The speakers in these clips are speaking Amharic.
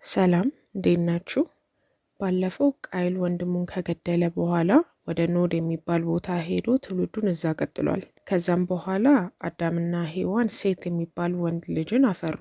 ሰላም እንዴት ናችሁ? ባለፈው ቃይል ወንድሙን ከገደለ በኋላ ወደ ኖድ የሚባል ቦታ ሄዶ ትውልዱን እዛ ቀጥሏል። ከዛም በኋላ አዳምና ሔዋን ሴት የሚባል ወንድ ልጅን አፈሩ።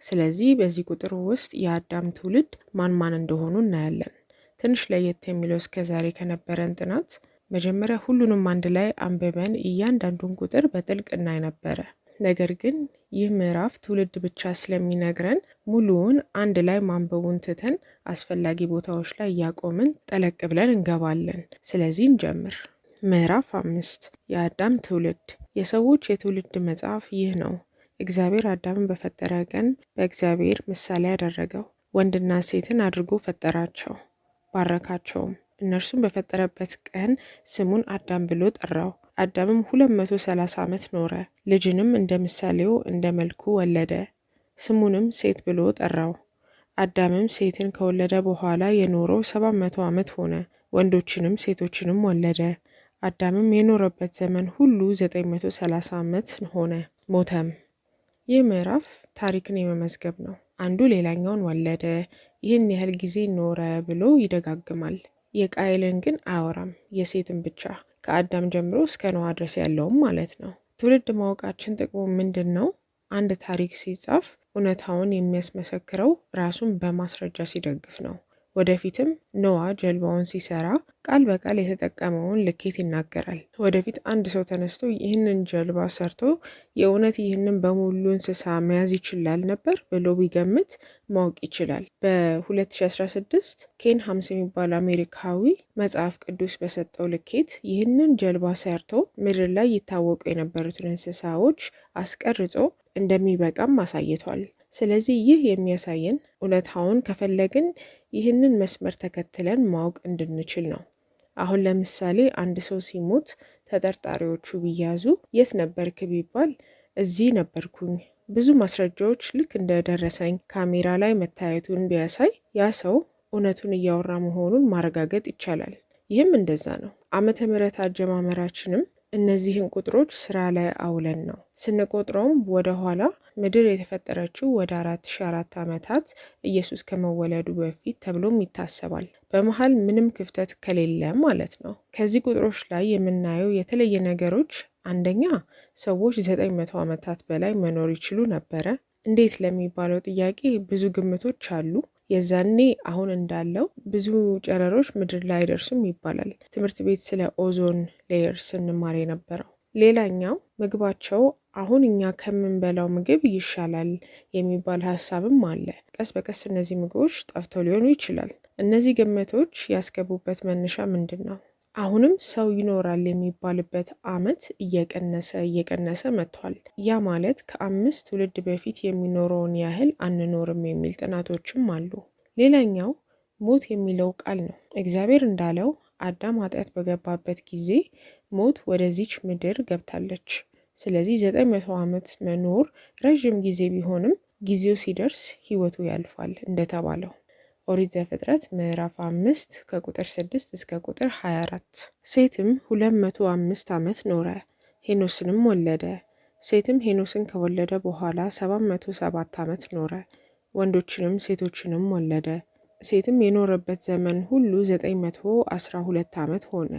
ስለዚህ በዚህ ቁጥር ውስጥ የአዳም ትውልድ ማን ማን እንደሆኑ እናያለን። ትንሽ ለየት የሚለው እስከዛሬ ከነበረን ጥናት መጀመሪያ ሁሉንም አንድ ላይ አንብበን እያንዳንዱን ቁጥር በጥልቅ እናይ ነበረ። ነገር ግን ይህ ምዕራፍ ትውልድ ብቻ ስለሚነግረን ሙሉውን አንድ ላይ ማንበቡን ትተን አስፈላጊ ቦታዎች ላይ እያቆምን ጠለቅ ብለን እንገባለን። ስለዚህ እንጀምር። ምዕራፍ 5 የአዳም ትውልድ። የሰዎች የትውልድ መጽሐፍ ይህ ነው። እግዚአብሔር አዳምን በፈጠረ ቀን በእግዚአብሔር ምሳሌ ያደረገው፣ ወንድና ሴትን አድርጎ ፈጠራቸው፣ ባረካቸውም። እነርሱም በፈጠረበት ቀን ስሙን አዳም ብሎ ጠራው። አዳምም 230 ዓመት ኖረ፣ ልጅንም እንደ ምሳሌው እንደ መልኩ ወለደ፣ ስሙንም ሴት ብሎ ጠራው። አዳምም ሴትን ከወለደ በኋላ የኖረው 700 ዓመት ሆነ፣ ወንዶችንም ሴቶችንም ወለደ። አዳምም የኖረበት ዘመን ሁሉ 930 ዓመት ሆነ፣ ሞተም። ይህ ምዕራፍ ታሪክን የመመዝገብ ነው። አንዱ ሌላኛውን ወለደ፣ ይህን ያህል ጊዜ ኖረ ብሎ ይደጋግማል። የቃይልን ግን አያወራም፣ የሴትን ብቻ። ከአዳም ጀምሮ እስከ ኖህ ድረስ ያለውም ማለት ነው። ትውልድ ማወቃችን ጥቅሙ ምንድን ነው? አንድ ታሪክ ሲጻፍ እውነታውን የሚያስመሰክረው ራሱን በማስረጃ ሲደግፍ ነው። ወደፊትም ኖህ ጀልባውን ሲሰራ ቃል በቃል የተጠቀመውን ልኬት ይናገራል። ወደፊት አንድ ሰው ተነስቶ ይህንን ጀልባ ሰርቶ የእውነት ይህንን በሙሉ እንስሳ መያዝ ይችላል ነበር ብሎ ቢገምት ማወቅ ይችላል። በ2016 ኬን ሃምስ የሚባል አሜሪካዊ መጽሐፍ ቅዱስ በሰጠው ልኬት ይህንን ጀልባ ሰርቶ ምድር ላይ ይታወቁ የነበሩትን እንስሳዎች አስቀርጾ እንደሚበቃም አሳይቷል። ስለዚህ ይህ የሚያሳየን እውነታውን ከፈለግን ይህንን መስመር ተከትለን ማወቅ እንድንችል ነው። አሁን ለምሳሌ አንድ ሰው ሲሞት ተጠርጣሪዎቹ ቢያዙ የት ነበርክ ቢባል እዚህ ነበርኩኝ፣ ብዙ ማስረጃዎች ልክ እንደደረሰኝ ካሜራ ላይ መታየቱን ቢያሳይ ያ ሰው እውነቱን እያወራ መሆኑን ማረጋገጥ ይቻላል። ይህም እንደዛ ነው። ዓመተ ምህረት አጀማመራችንም እነዚህን ቁጥሮች ስራ ላይ አውለን ነው። ስንቆጥረውም ወደ ኋላ ምድር የተፈጠረችው ወደ 4004 ዓመታት ኢየሱስ ከመወለዱ በፊት ተብሎም ይታሰባል። በመሃል ምንም ክፍተት ከሌለ ማለት ነው። ከዚህ ቁጥሮች ላይ የምናየው የተለየ ነገሮች፣ አንደኛ ሰዎች 900 ዓመታት በላይ መኖር ይችሉ ነበረ። እንዴት ለሚባለው ጥያቄ ብዙ ግምቶች አሉ። የዛኔ አሁን እንዳለው ብዙ ጨረሮች ምድር ላይ አይደርሱም ይባላል። ትምህርት ቤት ስለ ኦዞን ሌየር ስንማር የነበረው። ሌላኛው ምግባቸው አሁን እኛ ከምንበላው ምግብ ይሻላል የሚባል ሀሳብም አለ። ቀስ በቀስ እነዚህ ምግቦች ጠፍተው ሊሆኑ ይችላል። እነዚህ ግምቶች ያስገቡበት መነሻ ምንድን ነው? አሁንም ሰው ይኖራል የሚባልበት ዓመት እየቀነሰ መጥቷል። ያ ማለት ከ5 ትውልድ በፊት የሚኖረውን ያህል አንኖርም የሚል ጥናቶችም አሉ። ሌላኛው ሞት የሚለው ቃል ነው። እግዚአብሔር እንዳለው አዳም ኃጢአት በገባበት ጊዜ ሞት ወደዚች ምድር ገብታለች። ስለዚህ 900 ዓመት መኖር ረዥም ጊዜ ቢሆንም ጊዜው ሲደርስ ህይወቱ ያልፋል እንደተባለው። ኦሪት ዘፍጥረት ምዕራፍ 5 ከቁጥር 6 እስከ ቁጥር 24። ሴትም 205 ዓመት ኖረ፣ ሄኖስንም ወለደ። ሴትም ሄኖስን ከወለደ በኋላ 707 ዓመት ኖረ፣ ወንዶችንም ሴቶችንም ወለደ። ሴትም የኖረበት ዘመን ሁሉ 912 ዓመት ሆነ፣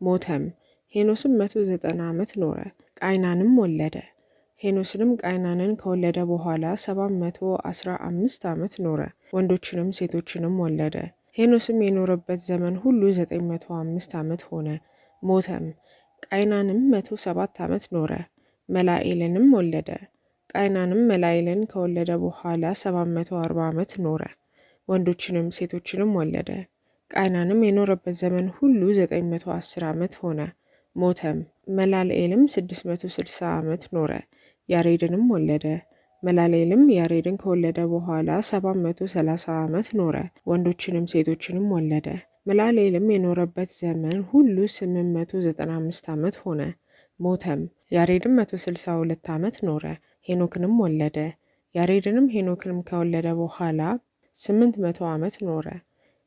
ሞተም። ሄኖስም 190 ዓመት ኖረ፣ ቃይናንም ወለደ። ሄኖስንም ቃይናንን ከወለደ በኋላ 715 ዓመት ኖረ፣ ወንዶችንም ሴቶችንም ወለደ። ሄኖስም የኖረበት ዘመን ሁሉ 905 ዓመት ሆነ፣ ሞተም። ቃይናንም 107 ዓመት ኖረ፣ መላኤልንም ወለደ። ቃይናንም መላኤልን ከወለደ በኋላ 740 ዓመት ኖረ፣ ወንዶችንም ሴቶችንም ወለደ። ቃይናንም የኖረበት ዘመን ሁሉ 910 ዓመት ሆነ፣ ሞተም። መላልኤልም 660 ዓመት ኖረ፣ ያሬድንም ወለደ። መላልኤልም ያሬድን ከወለደ በኋላ 730 ዓመት ኖረ፣ ወንዶችንም ሴቶችንም ወለደ። መላልኤልም የኖረበት ዘመን ሁሉ 895 ዓመት ሆነ፣ ሞተም። ያሬድም 162 ዓመት ኖረ፣ ሄኖክንም ወለደ። ያሬድንም ሄኖክንም ከወለደ በኋላ 800 ዓመት ኖረ፣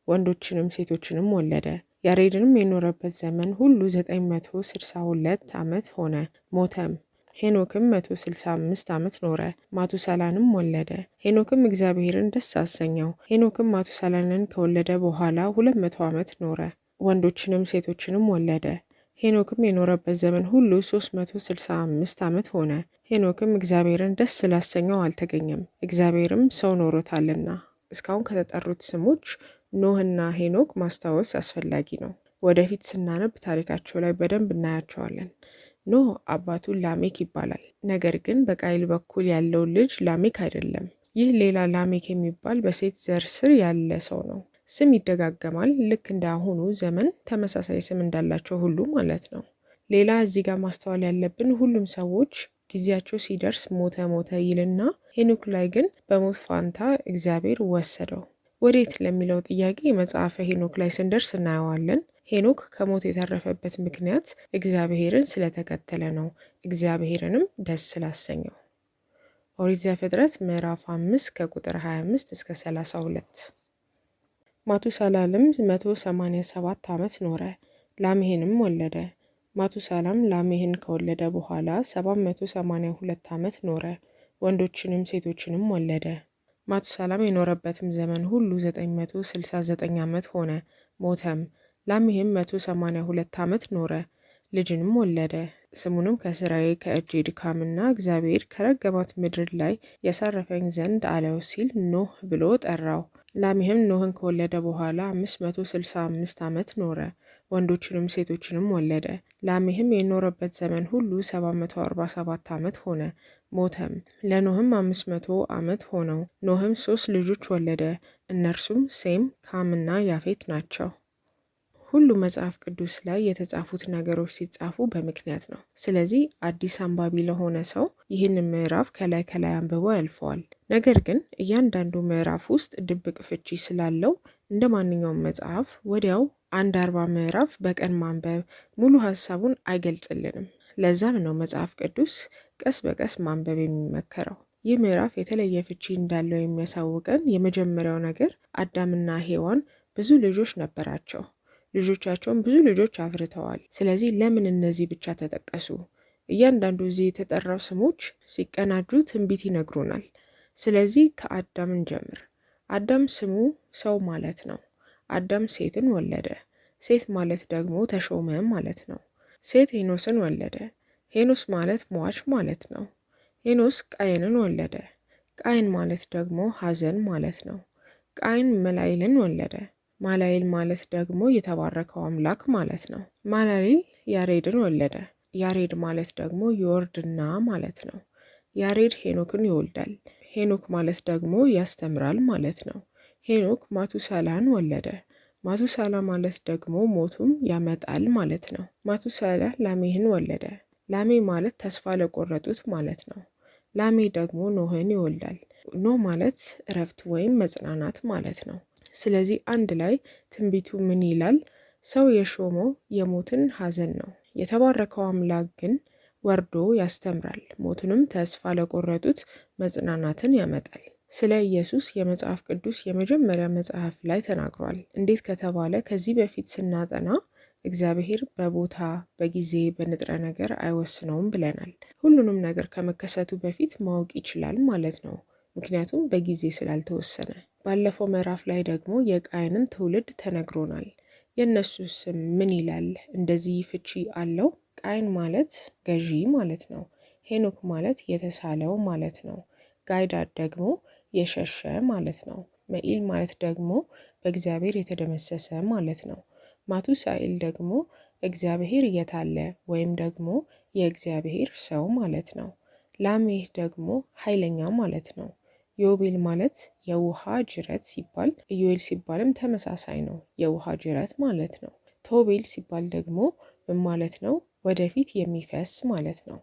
ወንዶችንም ሴቶችንም ወለደ። ያሬድንም የኖረበት ዘመን ሁሉ 962 ዓመት ሆነ፣ ሞተም። ሄኖክም 165 ዓመት ኖረ፣ ማቱሳላንም ወለደ። ሄኖክም እግዚአብሔርን ደስ አሰኘው። ሄኖክም ማቱሳላንን ከወለደ በኋላ 200 ዓመት ኖረ፣ ወንዶችንም ሴቶችንም ወለደ። ሄኖክም የኖረበት ዘመን ሁሉ 365 ዓመት ሆነ። ሄኖክም እግዚአብሔርን ደስ ስላሰኘው አልተገኘም፣ እግዚአብሔርም ሰው ኖሮታልና። እስካሁን ከተጠሩት ስሞች ኖህና ሄኖክ ማስታወስ አስፈላጊ ነው። ወደፊት ስናነብ ታሪካቸው ላይ በደንብ እናያቸዋለን። ኖህ አባቱ ላሜክ ይባላል። ነገር ግን በቃይል በኩል ያለው ልጅ ላሜክ አይደለም። ይህ ሌላ ላሜክ የሚባል በሴት ዘር ስር ያለ ሰው ነው። ስም ይደጋገማል። ልክ እንደ አሁኑ ዘመን ተመሳሳይ ስም እንዳላቸው ሁሉ ማለት ነው። ሌላ እዚህ ጋር ማስተዋል ያለብን ሁሉም ሰዎች ጊዜያቸው ሲደርስ ሞተ ይልና ሄኖክ ላይ ግን በሞት ፋንታ እግዚአብሔር ወሰደው። ወዴት ለሚለው ጥያቄ መጽሐፈ ሄኖክ ላይ ስንደርስ እናየዋለን። ሄኖክ ከሞት የተረፈበት ምክንያት እግዚአብሔርን ስለተከተለ ነው፣ እግዚአብሔርንም ደስ ስላሰኘው። ኦሪት ዘፍጥረት ምዕራፍ 5 ከቁጥር 25 እስከ 32። ማቱሳላም 187 ዓመት ኖረ፣ ላሜህንም ወለደ። ማቱሳላም ላሜህን ከወለደ በኋላ 782 ዓመት ኖረ፣ ወንዶችንም ሴቶችንም ወለደ። ማቱሳላም የኖረበትም ዘመን ሁሉ 969 ዓመት ሆነ፣ ሞተም። ላሜህም 182 ዓመት ኖረ፣ ልጅንም ወለደ። ስሙንም ከስራዬ ከእጄ ድካምና እግዚአብሔር ከረገማት ምድር ላይ ያሳረፈኝ ዘንድ አለው ሲል ኖህ ብሎ ጠራው። ላሜህም ኖህን ከወለደ በኋላ 565 ዓመት ኖረ፣ ወንዶችንም ሴቶችንም ወለደ። ላሜህም የኖረበት ዘመን ሁሉ 747 ዓመት ሆነ፣ ሞተም። ለኖህም 500 ዓመት ሆነው። ኖህም 3 ልጆች ወለደ። እነርሱም ሴም፣ ካምና ያፌት ናቸው። ሁሉ መጽሐፍ ቅዱስ ላይ የተጻፉት ነገሮች ሲጻፉ በምክንያት ነው። ስለዚህ አዲስ አንባቢ ለሆነ ሰው ይህንን ምዕራፍ ከላይ አንብቦ ያልፈዋል። ነገር ግን እያንዳንዱ ምዕራፍ ውስጥ ድብቅ ፍቺ ስላለው እንደ ማንኛውም መጽሐፍ ወዲያው 40 ምዕራፍ በቀን ማንበብ ሙሉ ሀሳቡን አይገልጽልንም። ለዛም ነው መጽሐፍ ቅዱስ ቀስ በቀስ ማንበብ የሚመከረው። ይህ ምዕራፍ የተለየ ፍቺ እንዳለው የሚያሳውቀን የመጀመሪያው ነገር አዳምና ሔዋን ብዙ ልጆች ነበራቸው። ልጆቻቸውን ብዙ ልጆች አፍርተዋል። ስለዚህ ለምን እነዚህ ብቻ ተጠቀሱ? እያንዳንዱ እዚህ የተጠራው ስሞች ሲቀናጁ ትንቢት ይነግሩናል። ስለዚህ ከአዳም እንጀምር። አዳም ስሙ ሰው ማለት ነው። አዳም ሴትን ወለደ። ሴት ማለት ደግሞ ተሾመ ማለት ነው። ሴት ሄኖስን ወለደ። ሄኖስ ማለት ሟች ማለት ነው። ሄኖስ ቃየንን ወለደ። ቃየን ማለት ደግሞ ሐዘን ማለት ነው። ቃየን መላይልን ወለደ። ማላይል ማለት ደግሞ የተባረከው አምላክ ማለት ነው። ማላይል ያሬድን ወለደ። ያሬድ ማለት ደግሞ ይወርድና ማለት ነው። ያሬድ ሄኖክን ይወልዳል። ሄኖክ ማለት ደግሞ ያስተምራል ማለት ነው። ሄኖክ ማቱሳላን ወለደ። ማቱሳላ ማለት ደግሞ ሞቱም ያመጣል ማለት ነው። ማቱሳላ ላሜህን ወለደ። ላሜ ማለት ተስፋ ለቆረጡት ማለት ነው። ላሜ ደግሞ ኖህን ይወልዳል። ኖህ ማለት እረፍት ወይም መጽናናት ማለት ነው። ስለዚህ አንድ ላይ ትንቢቱ ምን ይላል? ሰው የሾመው የሞትን ሐዘን ነው። የተባረከው አምላክ ግን ወርዶ ያስተምራል፣ ሞቱንም ተስፋ ለቆረጡት መጽናናትን ያመጣል። ስለ ኢየሱስ የመጽሐፍ ቅዱስ የመጀመሪያ መጽሐፍ ላይ ተናግሯል። እንዴት ከተባለ ከዚህ በፊት ስናጠና እግዚአብሔር በቦታ በጊዜ በንጥረ ነገር አይወስነውም ብለናል። ሁሉንም ነገር ከመከሰቱ በፊት ማወቅ ይችላል ማለት ነው፣ ምክንያቱም በጊዜ ስላልተወሰነ። ባለፈው ምዕራፍ ላይ ደግሞ የቃየንን ትውልድ ተነግሮናል። የእነሱ ስም ምን ይላል? እንደዚህ ፍቺ አለው። ቃየን ማለት ገዢ ማለት ነው። ሄኖክ ማለት የተሳለው ማለት ነው። ጋይዳድ ደግሞ የሸሸ ማለት ነው። መኢል ማለት ደግሞ በእግዚአብሔር የተደመሰሰ ማለት ነው። ማቱሳኤል ደግሞ እግዚአብሔር የታለ ወይም ደግሞ የእግዚአብሔር ሰው ማለት ነው። ላሜህ ደግሞ ኃይለኛ ማለት ነው። ዮቤል ማለት የውሃ ጅረት ሲባል፣ ኢዮኤል ሲባልም ተመሳሳይ ነው፣ የውሃ ጅረት ማለት ነው። ቶቤል ሲባል ደግሞ ምን ማለት ነው? ወደፊት የሚፈስ ማለት ነው።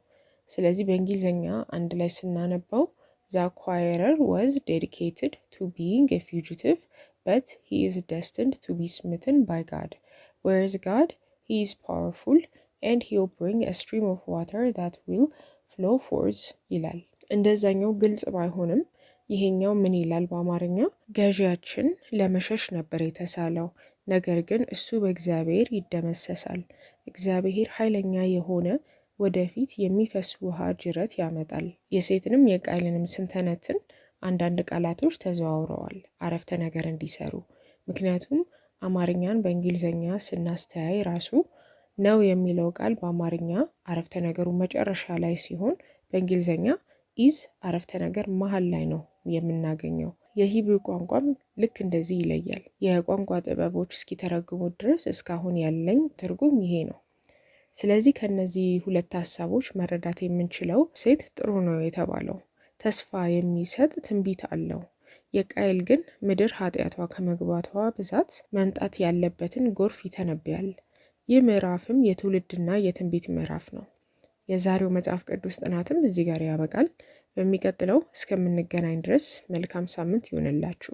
ስለዚህ በእንግሊዝኛ አንድ ላይ ስናነባው the acquirer was dedicated to being a fugitive, but he is destined to be smitten by God, whereas God, he is powerful and he'll bring a stream of water that will flow forth ይላል። እንደዛኛው ግልጽ ባይሆንም ይሄኛው ምን ይላል በአማርኛ? ገዢያችን ለመሸሽ ነበር የተሳለው፣ ነገር ግን እሱ በእግዚአብሔር ይደመሰሳል። እግዚአብሔር ኃይለኛ የሆነ ወደፊት የሚፈስ ውሃ ጅረት ያመጣል። የሴትንም የቃይልንም ስንተነትን አንዳንድ ቃላቶች ተዘዋውረዋል አረፍተ ነገር እንዲሰሩ። ምክንያቱም አማርኛን በእንግሊዝኛ ስናስተያይ ራሱ ነው የሚለው ቃል በአማርኛ አረፍተ ነገሩ መጨረሻ ላይ ሲሆን በእንግሊዝኛ ኢዝ አረፍተ ነገር መሀል ላይ ነው የምናገኘው። የሂብሩ ቋንቋም ልክ እንደዚህ ይለያል። የቋንቋ ጥበቦች እስኪተረጉሙት ድረስ እስካሁን ያለኝ ትርጉም ይሄ ነው። ስለዚህ ከነዚህ ሁለት ሀሳቦች መረዳት የምንችለው ሴት ጥሩ ነው የተባለው ተስፋ የሚሰጥ ትንቢት አለው። የቃይል ግን ምድር ኃጢአቷ ከመግባቷ ብዛት መምጣት ያለበትን ጎርፍ ይተነብያል። ይህ ምዕራፍም የትውልድና የትንቢት ምዕራፍ ነው። የዛሬው መጽሐፍ ቅዱስ ጥናትም እዚህ ጋር ያበቃል። በሚቀጥለው እስከምንገናኝ ድረስ መልካም ሳምንት ይሆንላችሁ።